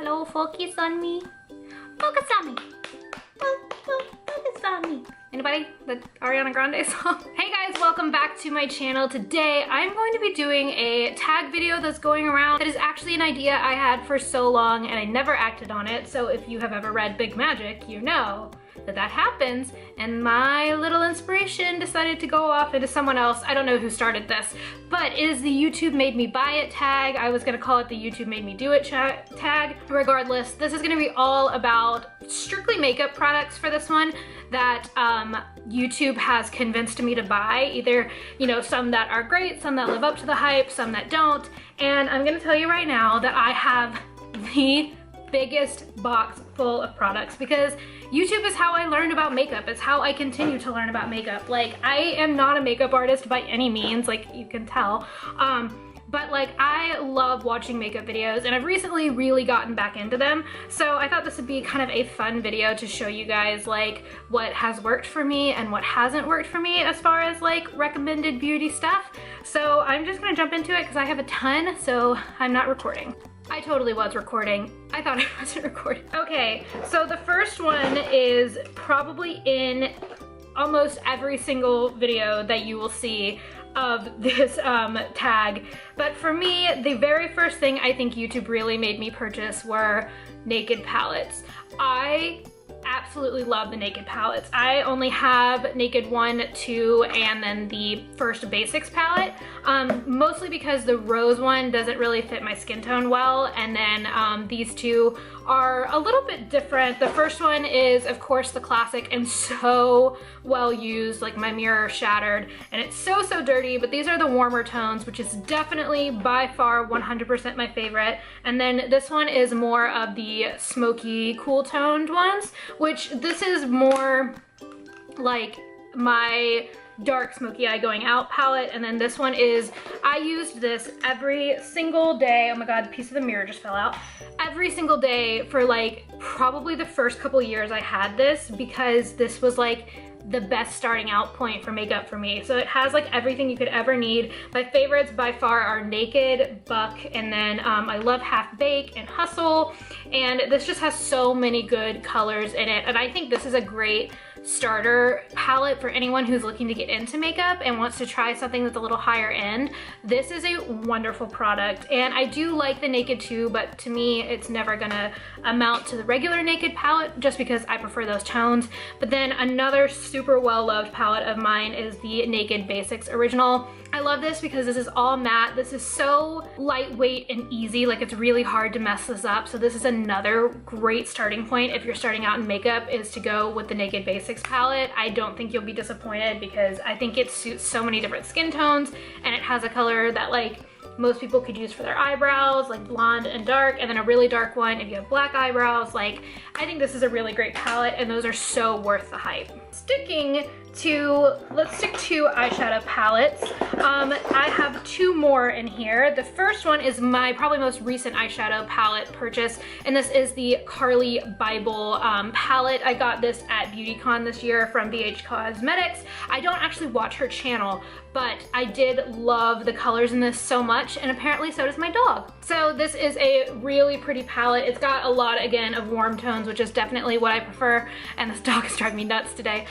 Hello, focus on me. Focus on me. Focus on me. Anybody? The Ariana Grande song? Hey guys, welcome back to my channel. Today I'm going to be doing a tag video that's going around that is actually an idea I had for so long and I never acted on it. So if you have ever read Big Magic, you know that happens, and my little inspiration decided to go off into someone else. I don't know who started this, but it is the YouTube made me buy it tag. I was gonna call it the YouTube made me do it tag. Regardless, this is gonna be all about strictly makeup products for this one that YouTube has convinced me to buy. Either, you know, some that are great, some that live up to the hype, some that don't. And I'm gonna tell you right now that I have the biggest box full of products because YouTube is how I learned about makeup. It's how I continue to learn about makeup. Like, I am not a makeup artist by any means, like you can tell. But like, I love watching makeup videos and I've recently really gotten back into them. So I thought this would be kind of a fun video to show you guys like what has worked for me and what hasn't worked for me as far as like recommended beauty stuff. So I'm just gonna jump into it because I have a ton, so I'm not recording. I totally was recording. I thought I wasn't recording. Okay, so the first one is probably in almost every single video that you will see of this tag. But for me, the very first thing I think YouTube really made me purchase were Naked palettes. I absolutely love the Naked palettes. I only have Naked 1, 2, and then the first Basics palette, mostly because the rose one doesn't really fit my skin tone well, and then these two are a little bit different. The first one is, of course, the classic and so well used, like my mirror shattered, and it's so dirty, but these are the warmer tones, which is definitely by far 100% my favorite. And then this one is more of the smoky, cool toned ones, which this is more like my dark smoky eye going out palette. And then this one is, I used this every single day. Oh my god, the piece of the mirror just fell out. Every single day for like probably the first couple years I had this, because this was like the best starting out point for makeup for me. So it has like everything you could ever need. My favorites by far are Naked, Buck, and then I love Half Bake and Hustle. And this just has so many good colors in it. And I think this is a great starter palette for anyone who's looking to get into makeup and wants to try something that's a little higher end. This is a wonderful product. And I do like the Naked too, but to me, it's never gonna amount to the regular Naked palette just because I prefer those tones. But then another super well-loved palette of mine is the Naked Basics Original. I love this because this is all matte. This is so lightweight and easy, like it's really hard to mess this up. So this is another great starting point if you're starting out in makeup, is to go with the Naked Basics palette. I don't think you'll be disappointed because I think it suits so many different skin tones, and it has a color that like most people could use for their eyebrows, like blonde and dark, and then a really dark one if you have black eyebrows. Like, I think this is a really great palette, and those are so worth the hype. Let's stick to eyeshadow palettes. I have two more in here. The first one is my probably most recent eyeshadow palette purchase, and this is the Carly Bible palette. I got this at BeautyCon this year from BH Cosmetics. I don't actually watch her channel, but I did love the colors in this so much, and apparently so does my dog. So this is a really pretty palette. It's got a lot, again, of warm tones, which is definitely what I prefer, and this dog is driving me nuts today.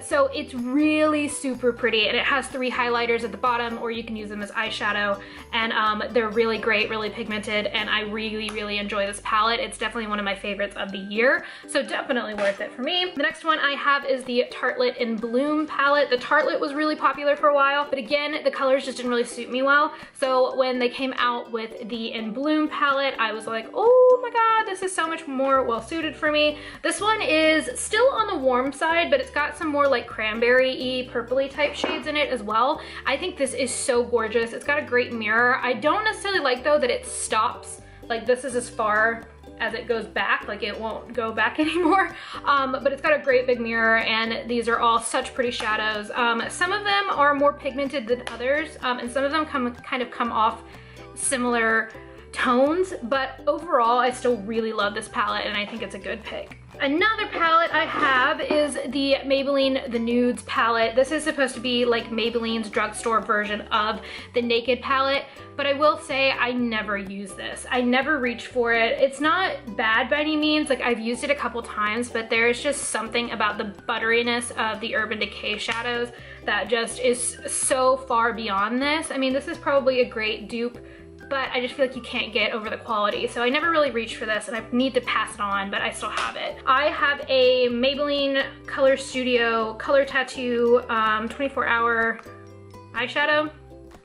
So it's really super pretty, and it has 3 highlighters at the bottom, or you can use them as eyeshadow, and they're really great, really pigmented, and I really enjoy this palette. It's definitely one of my favorites of the year, so definitely worth it for me. The next one I have is the Tartelette in Bloom palette. The Tartelette was really popular for a while, but again, the colors just didn't really suit me well. So when they came out with the In Bloom palette, I was like, oh my god, this is so much more well suited for me. This one is still on the warm side, but it's got some more like cranberry-y, purpley type shades in it as well. I think this is so gorgeous. It's got a great mirror. I don't necessarily like though that it stops. Like, this is as far as it goes back, like it won't go back anymore. But it's got a great big mirror, and these are all such pretty shadows. Some of them are more pigmented than others, and some of them kind of come off similar tones, but overall I still really love this palette and I think it's a good pick. Another palette I have is the Maybelline The Nudes palette. This is supposed to be like Maybelline's drugstore version of the Naked palette, but I will say I never use this. I never reach for it. It's not bad by any means. Like, I've used it a couple times, but there's just something about the butteriness of the Urban Decay shadows that just is so far beyond this. I mean, this is probably a great dupe, but I just feel like you can't get over the quality. So I never really reached for this, and I need to pass it on, but I still have it. I have a Maybelline Color Studio Color Tattoo 24-hour eyeshadow.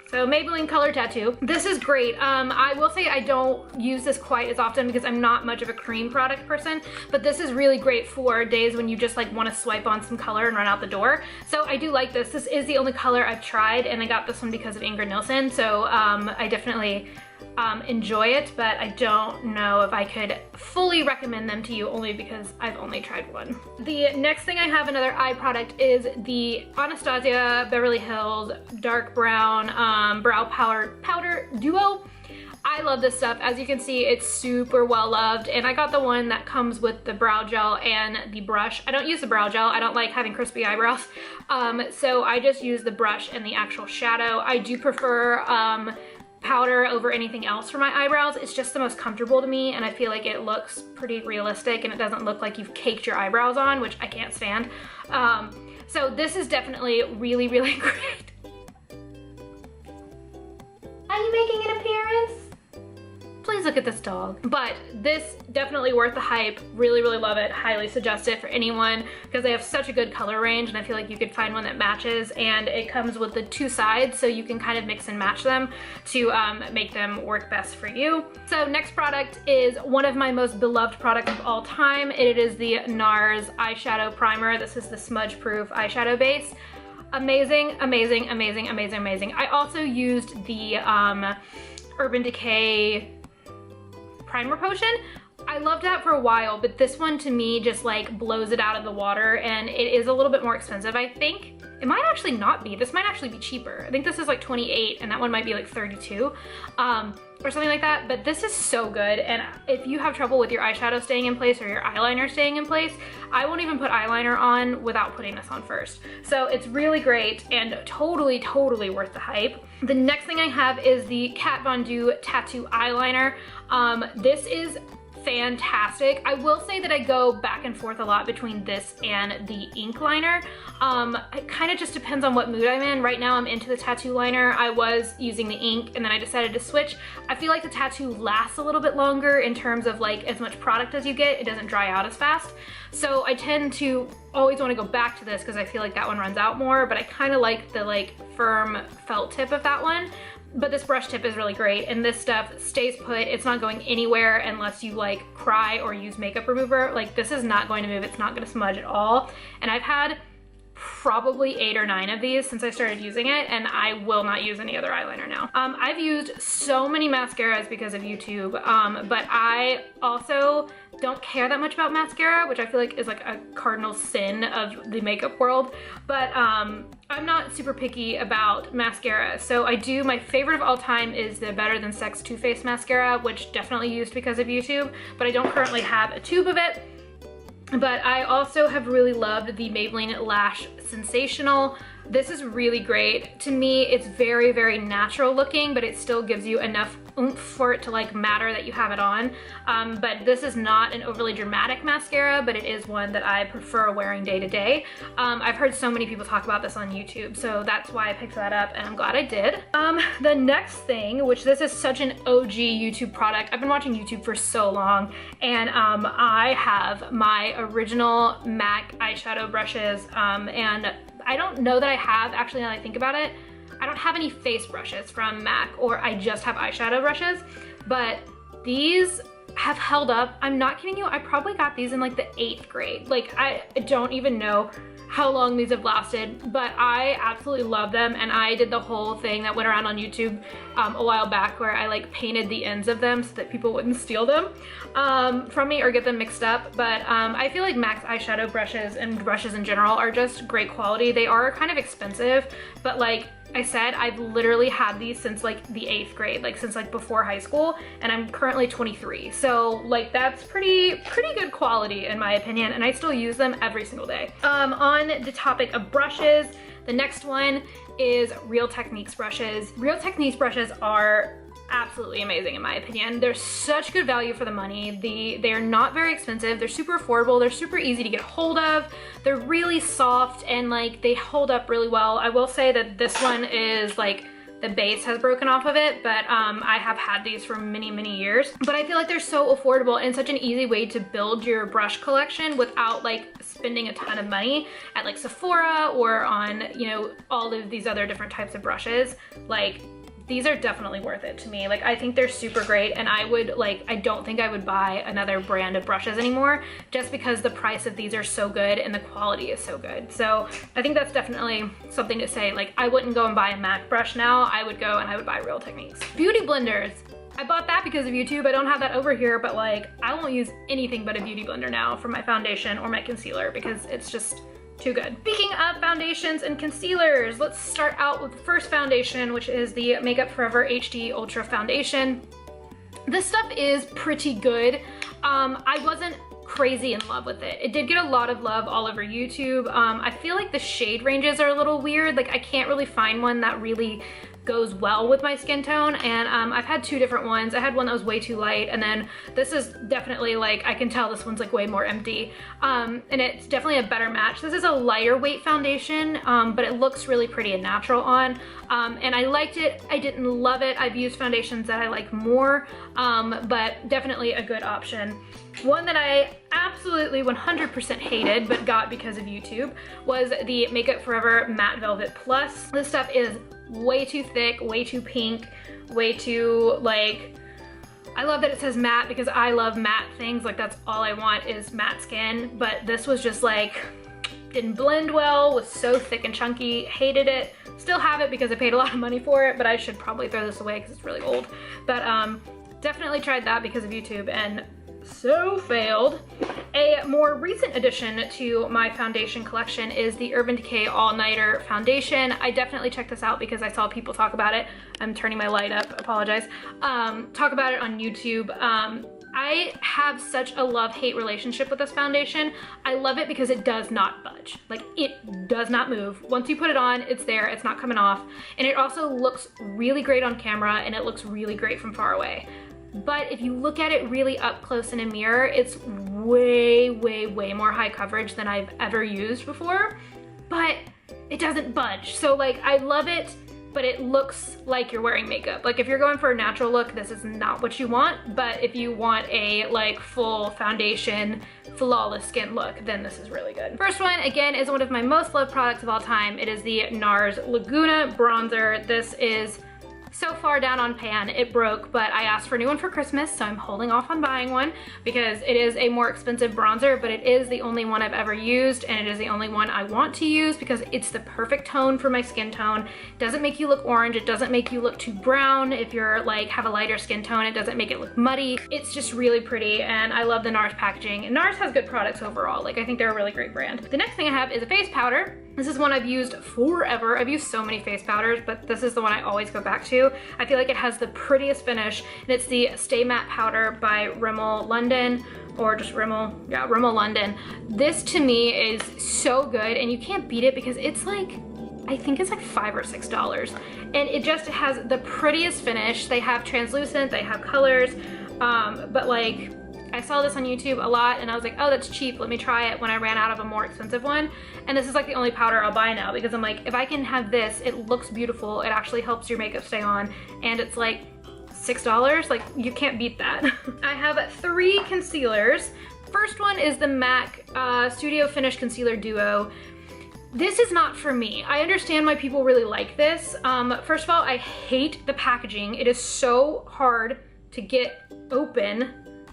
So Maybelline Color Tattoo. This is great. I will say I don't use this quite as often because I'm not much of a cream product person, but this is really great for days when you just like want to swipe on some color and run out the door. So I do like this. This is the only color I've tried, and I got this one because of Ingrid Nilsson. So I definitely enjoy it, but I don't know if I could fully recommend them to you only because I've only tried one. The next thing I have, another eye product, is the Anastasia Beverly Hills Dark Brown Brow Powder Duo. I love this stuff. As you can see, it's super well loved, and I got the one that comes with the brow gel and the brush. I don't use the brow gel. I don't like having crispy eyebrows, so I just use the brush and the actual shadow. I do prefer powder over anything else for my eyebrows. It's just the most comfortable to me, and I feel like it looks pretty realistic and it doesn't look like you've caked your eyebrows on, which I can't stand. So this is definitely really, really great. Are you making an appearance? Please look at this dog. But this definitely worth the hype. Really, really love it. Highly suggest it for anyone because they have such a good color range, and I feel like you could find one that matches, and it comes with the two sides so you can kind of mix and match them to make them work best for you. So next product is one of my most beloved products of all time. It is the NARS eyeshadow primer. This is the smudge proof eyeshadow base. Amazing, amazing, amazing, amazing, amazing. I also used the Urban Decay primer potion. I loved that for a while, but this one to me just like blows it out of the water, and it is a little bit more expensive, I think. It might actually not be. This might actually be cheaper. I think this is like 28 and that one might be like 32 or something like that, but this is so good. And if you have trouble with your eyeshadow staying in place or your eyeliner staying in place, I won't even put eyeliner on without putting this on first. So it's really great and totally, totally worth the hype. The next thing I have is the Kat Von D Tattoo Eyeliner. This is fantastic. I will say that I go back and forth a lot between this and the ink liner. It kind of just depends on what mood I'm in. Right now I'm into the tattoo liner. I was using the ink and then I decided to switch. I feel like the tattoo lasts a little bit longer in terms of like as much product as you get, it doesn't dry out as fast. So I tend to always want to go back to this because I feel like that one runs out more, but I kind of like the like firm felt tip of that one. But this brush tip is really great, and this stuff stays put. It's not going anywhere unless you like cry or use makeup remover. Like, this is not going to move. It's not going to smudge at all. And I've had probably 8 or 9 of these since I started using it, and I will not use any other eyeliner now. I've used so many mascaras because of YouTube, but I also don't care that much about mascara, which I feel like is like a cardinal sin of the makeup world. But I'm not super picky about mascara. So I do, my favorite of all time is the Better Than Sex Too Faced mascara, which definitely used because of YouTube, but I don't currently have a tube of it. But I also have really loved the Maybelline Lash Sensational. This is really great. To me, it's very, very natural looking, but it still gives you enough oomph for it to like matter that you have it on. But this is not an overly dramatic mascara, but it is one that I prefer wearing day to day. I've heard so many people talk about this on YouTube, so that's why I picked that up, and I'm glad I did. The next thing, which this is such an OG YouTube product. I've been watching YouTube for so long, and I have my original MAC eyeshadow brushes, and I don't know that I have, actually, now that I think about it, I don't have any face brushes from MAC, or I just have eyeshadow brushes, but these have held up. I'm not kidding you, I probably got these in like the 8th grade. Like, I don't even know how long these have lasted, but I absolutely love them, and I did the whole thing that went around on YouTube a while back where I like painted the ends of them so that people wouldn't steal them from me or get them mixed up. But I feel like MAC's eyeshadow brushes and brushes in general are just great quality. They are kind of expensive, but like I said, I've literally had these since like the 8th grade, like since like before high school, and I'm currently 23. So like that's pretty good quality in my opinion, and I still use them every single day. On the topic of brushes, the next one is Real Techniques brushes. Real Techniques brushes are absolutely amazing in my opinion. They're such good value for the money. They're not very expensive. They're super affordable. They're super easy to get a hold of. They're really soft and like they hold up really well. I will say that this one is like the base has broken off of it, but I have had these for many years. But I feel like they're so affordable and such an easy way to build your brush collection without like spending a ton of money at like Sephora or on, you know, all of these other different types of brushes. Like, these are definitely worth it to me. Like, I think they're super great, and I don't think I would buy another brand of brushes anymore just because the price of these are so good and the quality is so good. So I think that's definitely something to say. Like, I wouldn't go and buy a MAC brush now. I would go and I would buy Real Techniques. Beauty blenders. I bought that because of YouTube. I don't have that over here, but like, I won't use anything but a beauty blender now for my foundation or my concealer because it's just too good. Speaking of foundations and concealers, let's start out with the first foundation, which is the Makeup Forever HD Ultra Foundation. This stuff is pretty good. I wasn't crazy in love with it. It did get a lot of love all over YouTube. I feel like the shade ranges are a little weird. Like, I can't really find one that really goes well with my skin tone, and I've had two different ones. I had one that was way too light, and then this is definitely like, I can tell this one's like way more empty, and it's definitely a better match. This is a lighter weight foundation, but it looks really pretty and natural on, and I liked it. I didn't love it. I've used foundations that I like more, but definitely a good option. One that I absolutely 100% hated but got because of YouTube was the Makeup Forever Matte Velvet Plus. This stuff is way too thick, way too pink, way too like, I love that it says matte because I love matte things. Like, that's all I want is matte skin, but this was just like, didn't blend well, was so thick and chunky, hated it. Still have it because I paid a lot of money for it, but I should probably throw this away because it's really old. But definitely tried that because of YouTube and so failed. A more recent addition to my foundation collection is the Urban Decay All Nighter Foundation. I definitely checked this out because I saw people talk about it. I'm turning my light up, apologize. Talk about it on YouTube. I have such a love-hate relationship with this foundation. I love it because it does not budge. Like, it does not move. Once you put it on, it's there, it's not coming off. And it also looks really great on camera, and it looks really great from far away. But if you look at it really up close in a mirror, it's way more high coverage than I've ever used before, but it doesn't budge. So like, I love it, but it looks like you're wearing makeup. Like, if you're going for a natural look, this is not what you want, but if you want a like full foundation, flawless skin look, then this is really good. First one, again, is one of my most loved products of all time. It is the NARS Laguna Bronzer. This is so far down on pan, it broke, but I asked for a new one for Christmas, so I'm holding off on buying one because it is a more expensive bronzer, but it is the only one I've ever used, and it is the only one I want to use because it's the perfect tone for my skin tone. It doesn't make you look orange, it doesn't make you look too brown. If you're like, have a lighter skin tone, it doesn't make it look muddy. It's just really pretty, and I love the NARS packaging. And NARS has good products overall. Like, I think they're a really great brand. The next thing I have is a face powder. This is one I've used forever. I've used so many face powders, but this is the one I always go back to. I feel like it has the prettiest finish, and it's the Stay Matte Powder by Rimmel London, or just Rimmel, yeah, Rimmel London. This to me is so good, and you can't beat it because it's like, I think it's like $5 or $6, and it just has the prettiest finish. They have translucent, they have colors, but like, I saw this on YouTube a lot and I was like, oh, that's cheap, let me try it, when I ran out of a more expensive one. And this is like the only powder I'll buy now because I'm like, if I can have this, it looks beautiful, it actually helps your makeup stay on, and it's like $6, like, you can't beat that. I have 3 concealers. First one is the MAC Studio Finish Concealer Duo. This is not for me. I understand why people really like this. First of all, I hate the packaging. It is so hard to get open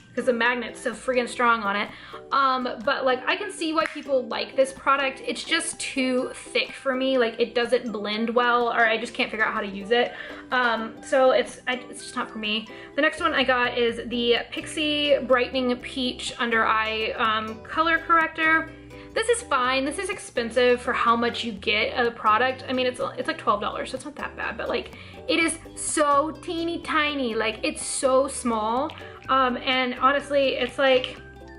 because the magnet's so friggin' strong on it. But like, I can see why people like this product. It's just too thick for me. Like, it doesn't blend well, or I just can't figure out how to use it. So it's just not for me. The next one I got is the Pixie Brightening Peach Under Eye Color Corrector. This is fine. This is expensive for how much you get of the product. I mean, it's like $12, so it's not that bad, but like it is so teeny tiny. Like it's so small. And honestly, it's like,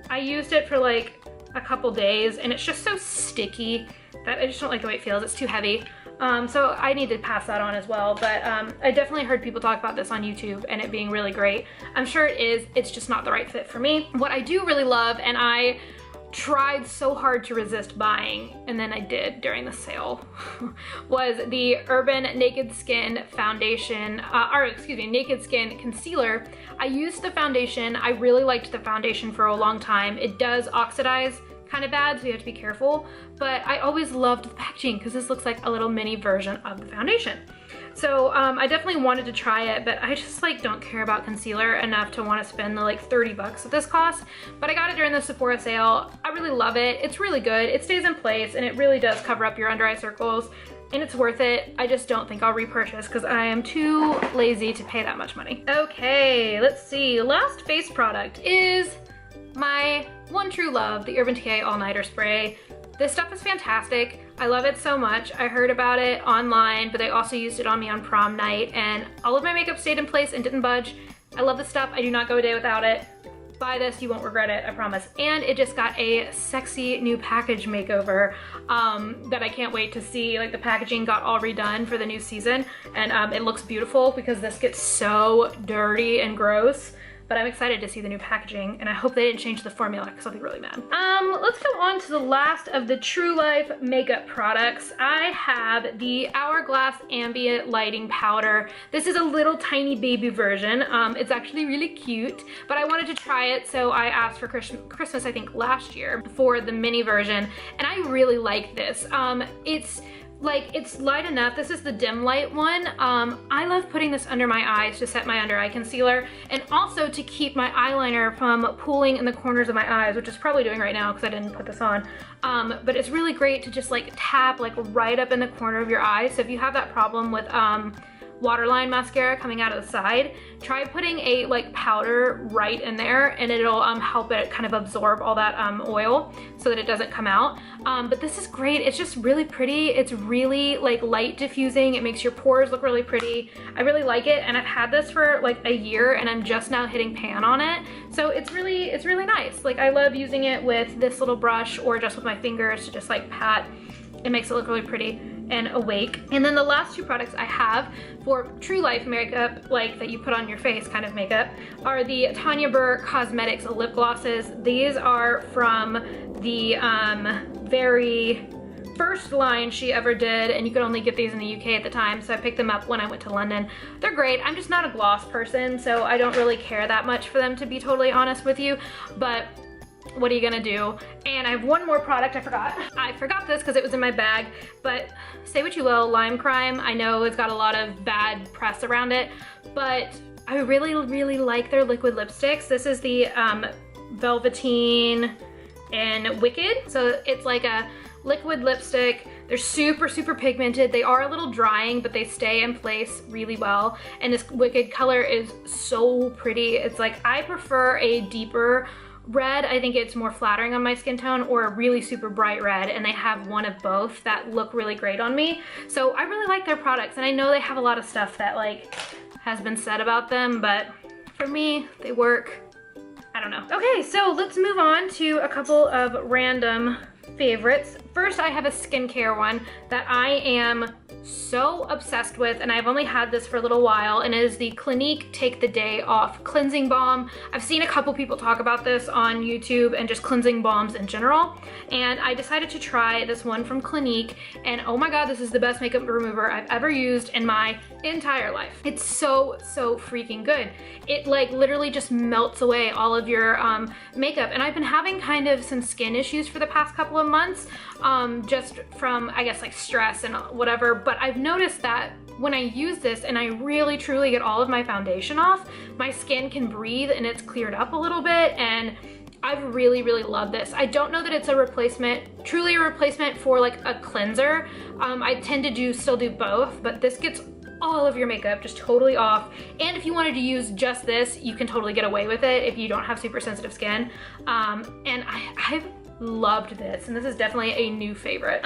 I used it for like a couple days and it's just so sticky that I just don't like the way it feels. It's too heavy. So I need to pass that on as well. But I definitely heard people talk about this on YouTube and it being really great. I'm sure it is, it's just not the right fit for me. What I do really love, and I tried so hard to resist buying, and then I did during the sale, was the Urban Naked Skin Foundation, Naked Skin Concealer. I used the foundation. I really liked the foundation for a long time. It does oxidize kind of bad, so you have to be careful, but I always loved the packaging because this looks like a little mini version of the foundation. So I definitely wanted to try it, but I just like don't care about concealer enough to want to spend the like 30 bucks that this costs. But I got it during the Sephora sale. I really love it. It's really good. It stays in place and it really does cover up your under eye circles, and it's worth it. I just don't think I'll repurchase because I am too lazy to pay that much money. Okay, let's see. Last face product is my one true love, the Urban Decay All Nighter Spray. This stuff is fantastic. I love it so much. I heard about it online, but I also used it on me on prom night, and all of my makeup stayed in place and didn't budge. I love this stuff. I do not go a day without it. Buy this, you won't regret it, I promise. And it just got a sexy new package makeover that I can't wait to see. Like the packaging got all redone for the new season, and it looks beautiful because this gets so dirty and gross. But I'm excited to see the new packaging, and I hope they didn't change the formula because I'll be really mad. Let's go on to the last of the True Life makeup products. I have the Hourglass Ambient Lighting Powder. This is a little tiny baby version. It's actually really cute, but I wanted to try it, so I asked for Christmas, I think last year, for the mini version, and I really like this. It's light enough. This is the dim light one. I love putting this under my eyes to set my under eye concealer, and also to keep my eyeliner from pooling in the corners of my eyes, which is probably doing right now because I didn't put this on. But it's really great to just like tap like right up in the corner of your eye. So if you have that problem with waterline mascara coming out of the side, try putting a like powder right in there, and it'll help it kind of absorb all that oil so that it doesn't come out. But this is great. It's just really pretty. It's really like light diffusing. It makes your pores look really pretty. I really like it, and I've had this for like a year, and I'm just now hitting pan on it. So it's really nice. Like I love using it with this little brush or just with my fingers to just like pat. It makes it look really pretty and awake. And then the last two products I have for True Life makeup, like that you put on your face kind of makeup, are the Tanya Burr Cosmetics lip glosses. These are from the very first line she ever did, and you could only get these in the UK at the time, so I picked them up when I went to London. They're great. I'm just not a gloss person, so I don't really care that much for them, to be totally honest with you, but what are you gonna do? And I have one more product I forgot. I forgot this because it was in my bag, but say what you will, Lime Crime, I know it's got a lot of bad press around it, but I really like their liquid lipsticks. This is the Velveteen and Wicked. So it's like a liquid lipstick. They're super pigmented. They are a little drying, but they stay in place really well. And this Wicked color is so pretty. It's like, I prefer a deeper red. I think it's more flattering on my skin tone, or a really super bright red, and they have one of both that look really great on me. So I really like their products, and I know they have a lot of stuff that like has been said about them, but for me, they work. I don't know. Okay, so let's move on to a couple of random favorites. First, I have a skincare one that I am so obsessed with, and I've only had this for a little while, and it is the Clinique Take the Day Off Cleansing Balm. I've seen a couple people talk about this on YouTube and just cleansing balms in general, and I decided to try this one from Clinique, and oh my god, this is the best makeup remover I've ever used in my entire life. It's so freaking good. It like literally just melts away all of your makeup, and I've been having kind of some skin issues for the past couple of months, just from, I guess, like stress and whatever, but I've noticed that when I use this and I really truly get all of my foundation off, my skin can breathe and it's cleared up a little bit, and I've really loved this. I don't know that it's a replacement, truly a replacement for like a cleanser. I tend to still do both, but this gets all of your makeup just totally off. And if you wanted to use just this, you can totally get away with it if you don't have super sensitive skin. And I've loved this, and this is definitely a new favorite.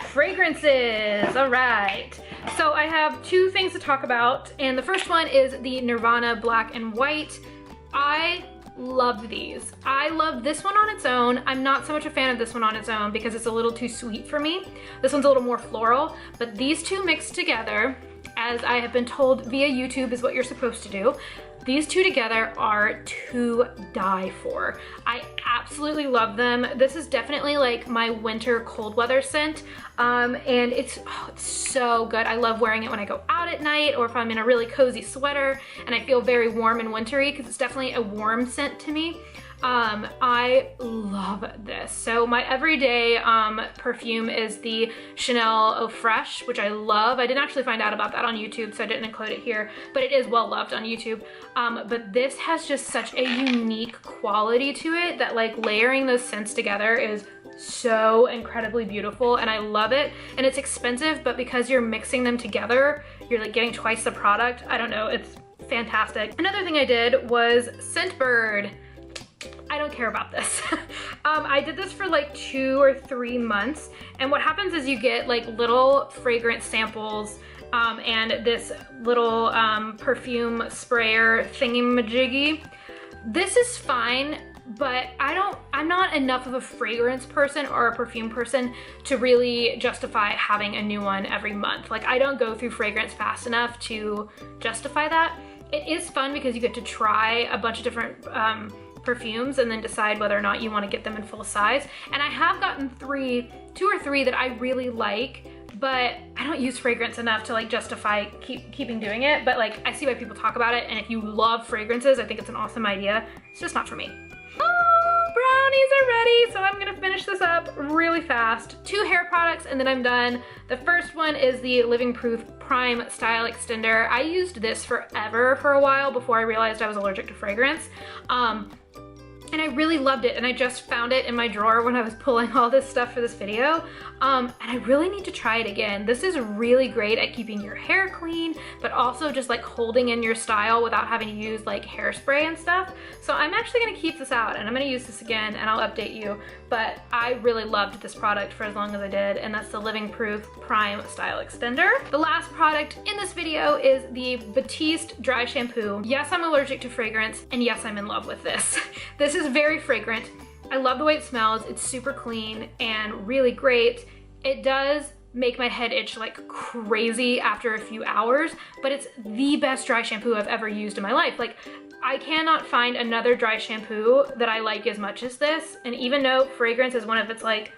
Fragrances, all right. So I have two things to talk about, and the first one is the Nirvana Black and White. I loved these. I love this one on its own. I'm not so much a fan of this one on its own because it's a little too sweet for me. This one's a little more floral, but these two mixed together, as I have been told via YouTube is what you're supposed to do, these two together are to die for. I absolutely love them. This is definitely like my winter cold weather scent. And it's so good. I love wearing it when I go out at night or if I'm in a really cozy sweater and I feel very warm and wintry because it's definitely a warm scent to me. I love this. So my everyday perfume is the Chanel Eau Fraiche, which I love. I didn't actually find out about that on YouTube, so I didn't include it here, but it is well loved on YouTube. But this has just such a unique quality to it that like layering those scents together is so incredibly beautiful, and I love it. And it's expensive, but because you're mixing them together, you're like getting twice the product. I don't know, it's fantastic. Another thing I did was Scentbird. I don't care about this. I did this for like 2 or 3 months, and what happens is you get like little fragrance samples and this little perfume sprayer thingy-majiggy. This is fine, but I'm not enough of a fragrance person or a perfume person to really justify having a new one every month. Like I don't go through fragrance fast enough to justify that. It is fun because you get to try a bunch of different perfumes and then decide whether or not you want to get them in full size. And I have gotten 2 or 3 that I really like, but I don't use fragrance enough to like justify keeping doing it. But like I see why people talk about it, and if you love fragrances, I think it's an awesome idea. It's just not for me. Oh, brownies are ready, so I'm gonna finish this up really fast. 2 hair products and then I'm done. The first one is the Living Proof Prime Style Extender. I used this forever for a while before I realized I was allergic to fragrance. And I really loved it, and I just found it in my drawer when I was pulling all this stuff for this video. And I really need to try it again. This is really great at keeping your hair clean, but also just like holding in your style without having to use like hairspray and stuff. So I'm actually gonna keep this out and I'm gonna use this again and I'll update you. But I really loved this product for as long as I did, and that's the Living Proof Prime Style Extender. The last product in this video is the Battiste Dry Shampoo. Yes, I'm allergic to fragrance, and yes, I'm in love with this. This is very fragrant. I love the way it smells. It's super clean and really great. It does make my head itch like crazy after a few hours, but it's the best dry shampoo I've ever used in my life. Like, I cannot find another dry shampoo that I like as much as this. And even though fragrance is one of its like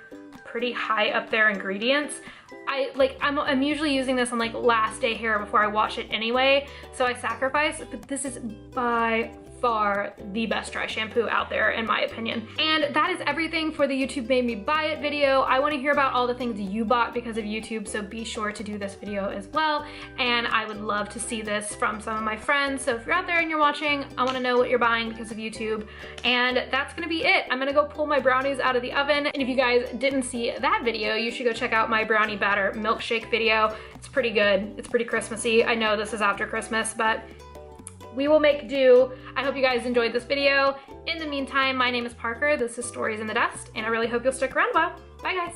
pretty high up there ingredients, I'm usually using this on like last day hair before I wash it anyway, so I sacrifice, but this is by far the best dry shampoo out there in my opinion. And that is everything for the YouTube Made Me Buy It video. I want to hear about all the things you bought because of YouTube, so be sure to do this video as well. And I would love to see this from some of my friends. So if you're out there and you're watching, I want to know what you're buying because of YouTube. And that's gonna be it. I'm gonna go pull my brownies out of the oven. And if you guys didn't see that video, you should go check out my brownie batter milkshake video. It's pretty good. It's pretty Christmassy. I know this is after Christmas, but we will make do. I hope you guys enjoyed this video. In the meantime, my name is Parker. This is Stories in the Dust, and I really hope you'll stick around a while. Bye guys.